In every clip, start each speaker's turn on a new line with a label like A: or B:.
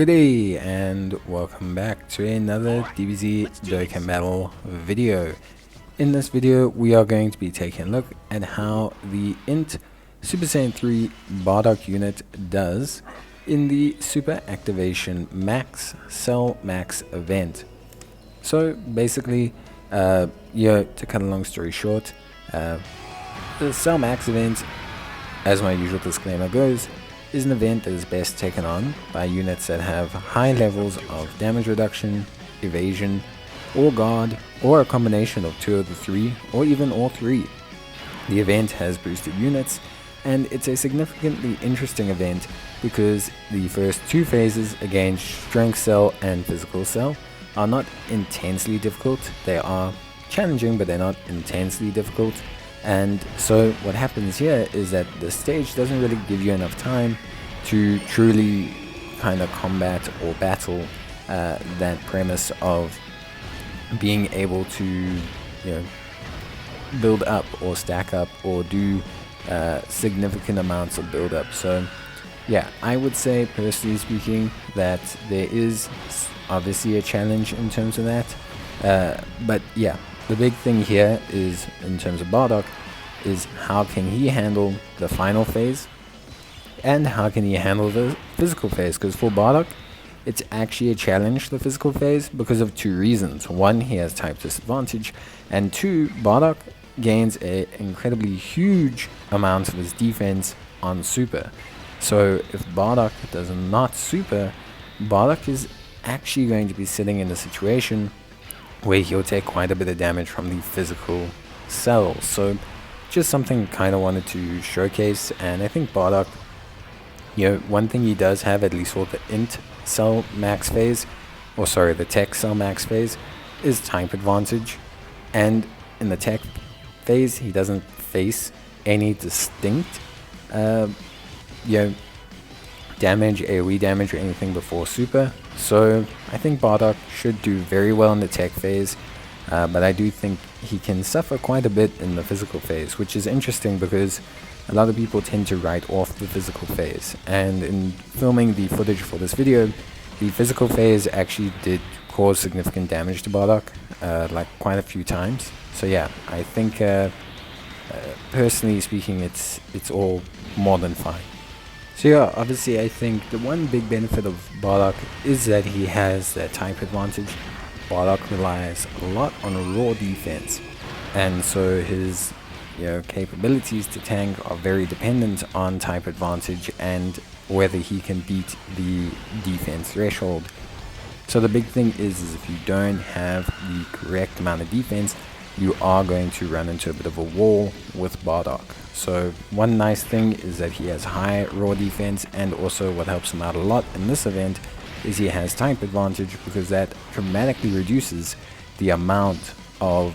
A: Good day and welcome back to another Dbz Dokkan battle video. In this video we are going to be taking a look at how the INT Super Saiyan 3 Bardock unit does in the Super Activation Max Cell Max event. So basically, to cut a long story short, the Cell Max event, as my usual disclaimer goes, is an event that is best taken on by units that have high levels of damage reduction, evasion, or guard, or a combination of two of the three, or even all three. The event has boosted units, and it's a significantly interesting event because the first two phases against Strength Cell and Physical Cell are not intensely difficult. They are challenging, but they're not intensely difficult. And so what happens here is that the stage doesn't really give you enough time to truly kind of combat or battle that premise of being able to build up or stack up or do significant amounts of build up. So yeah, I would say personally speaking that there is obviously a challenge in terms of that, but yeah, the big thing here is, in terms of Bardock, is how can he handle the final phase and how can he handle the physical phase. Because for Bardock, it's actually a challenge, the physical phase, because of two reasons. One, he has type disadvantage, and two, Bardock gains an incredibly huge amount of his defense on super. So if Bardock does not super, Bardock is actually going to be sitting in a situation where he'll take quite a bit of damage from the physical cells. So just something kind of wanted to showcase. And I think Bardock, one thing he does have, at least for the INT cell max phase, or sorry, the tech cell max phase, is type advantage. And in the tech phase, he doesn't face any distinct damage, AoE damage, or anything before super. So I think Bardock should do very well in the tech phase, but I do think he can suffer quite a bit in the physical phase, which is interesting because a lot of people tend to write off the physical phase. And in filming the footage for this video, the physical phase actually did cause significant damage to Bardock, like quite a few times. So yeah, I think personally speaking, it's all more than fine. So yeah, obviously I think the one big benefit of Bardock is that he has that type advantage. Bardock relies a lot on a raw defense, and so his capabilities to tank are very dependent on type advantage and whether he can beat the defense threshold. So the big thing is if you don't have the correct amount of defense, you are going to run into a bit of a wall with Bardock. So one nice thing is that he has high raw defense, and also what helps him out a lot in this event is he has type advantage, because that dramatically reduces the amount of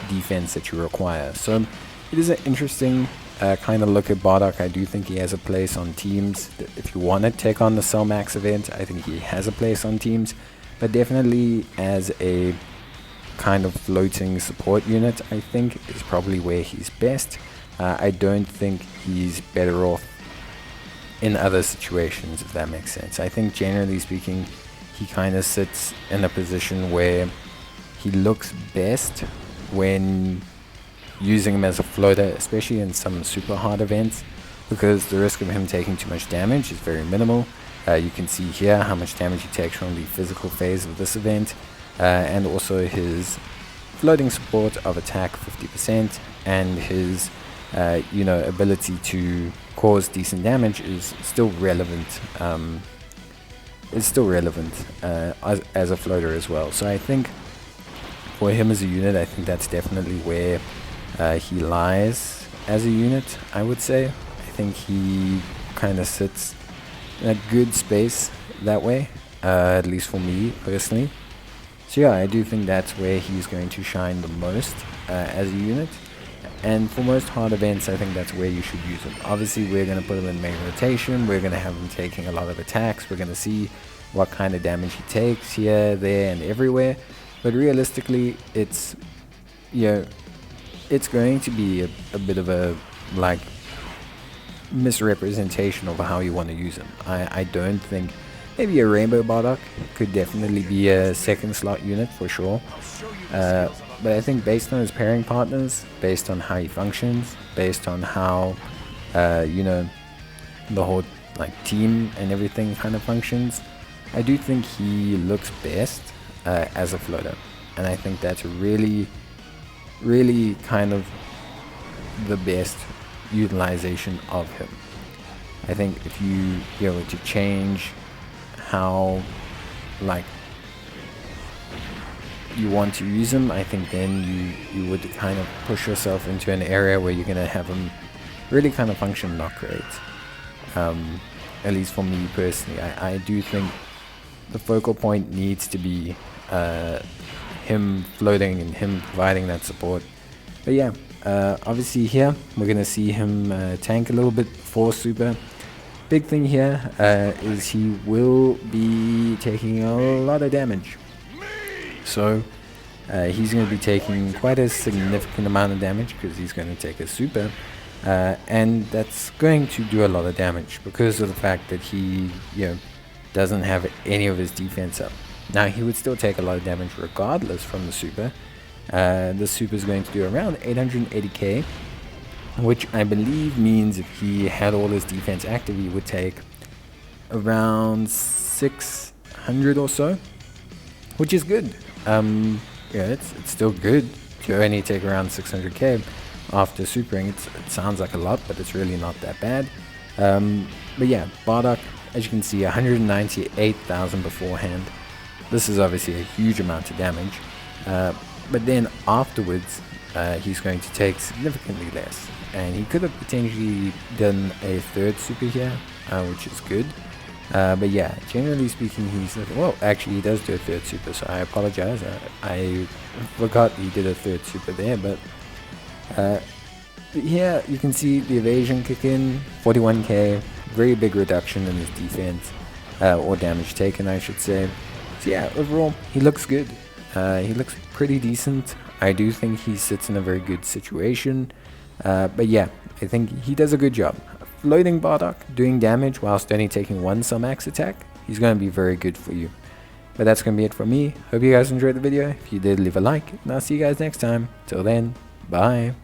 A: defense that you require. So it is an interesting kind of look at Bardock. I do think he has a place on teams. If you want to take on the Cell Max event, I think he has a place on teams, but definitely as a kind of floating support unit, I think is probably where he's best. I don't think he's better off in other situations, if that makes sense. I think generally speaking, he kind of sits in a position where he looks best when using him as a floater, especially in some super hard events, because the risk of him taking too much damage is very minimal. You can see here how much damage he takes from the physical phase of this event, and also his floating support of attack 50%, and his ability to cause decent damage is still relevant. As a floater as well. So I think for him as a unit, I think that's definitely where he lies as a unit, I would say. I think he kind of sits in a good space that way, at least for me personally. So yeah, I do think that's where he's going to shine the most as a unit. And for most hard events, I think that's where you should use him. Obviously, we're going to put him in main rotation. We're going to have him taking a lot of attacks. We're going to see what kind of damage he takes here, there, and everywhere. But realistically, it's going to be a bit of a misrepresentation of how you want to use him. I don't think Maybe a Rainbow Bardock could definitely be a second slot unit for sure. But I think based on his pairing partners, based on how he functions, based on how, you know, the whole like team and everything kind of functions, I do think he looks best as a floater. And I think that's really, really kind of the best utilization of him. I think if you were to change how like you want to use him, I think then you would kind of push yourself into an area where you're going to have him really kind of function not great. At least for me personally, I do think the focal point needs to be him floating and him providing that support. But yeah, obviously here we're going to see him tank a little bit for super. Big thing here is he will be taking a lot of damage. So he's going to be taking quite a significant amount of damage because he's going to take a super. And that's going to do a lot of damage because of the fact that he doesn't have any of his defense up. Now he would still take a lot of damage regardless from the super. The super is going to do around 880k, which I believe means if he had all his defense active, he would take around 600 or so, which is good. It's still good to only take around 600k after supering. It sounds like a lot, but it's really not that bad. But yeah, Bardock, as you can see, 198,000 beforehand. This is obviously a huge amount of damage. But then afterwards, he's going to take significantly less. And he could have potentially done a third super here, which is good. But yeah, generally speaking, he's well, actually he does do a third super, so I apologize. I forgot he did a third super there, but here you can see the evasion kick in, 41k, very big reduction in his defense, or damage taken, I should say. So yeah, overall, he looks good. He looks pretty decent. I do think he sits in a very good situation. But yeah, I think he does a good job. Floating Bardock, doing damage whilst only taking one max attack, he's going to be very good for you. But that's going to be it from me. Hope you guys enjoyed the video. If you did, leave a like, and I'll see you guys next time. Till then, bye.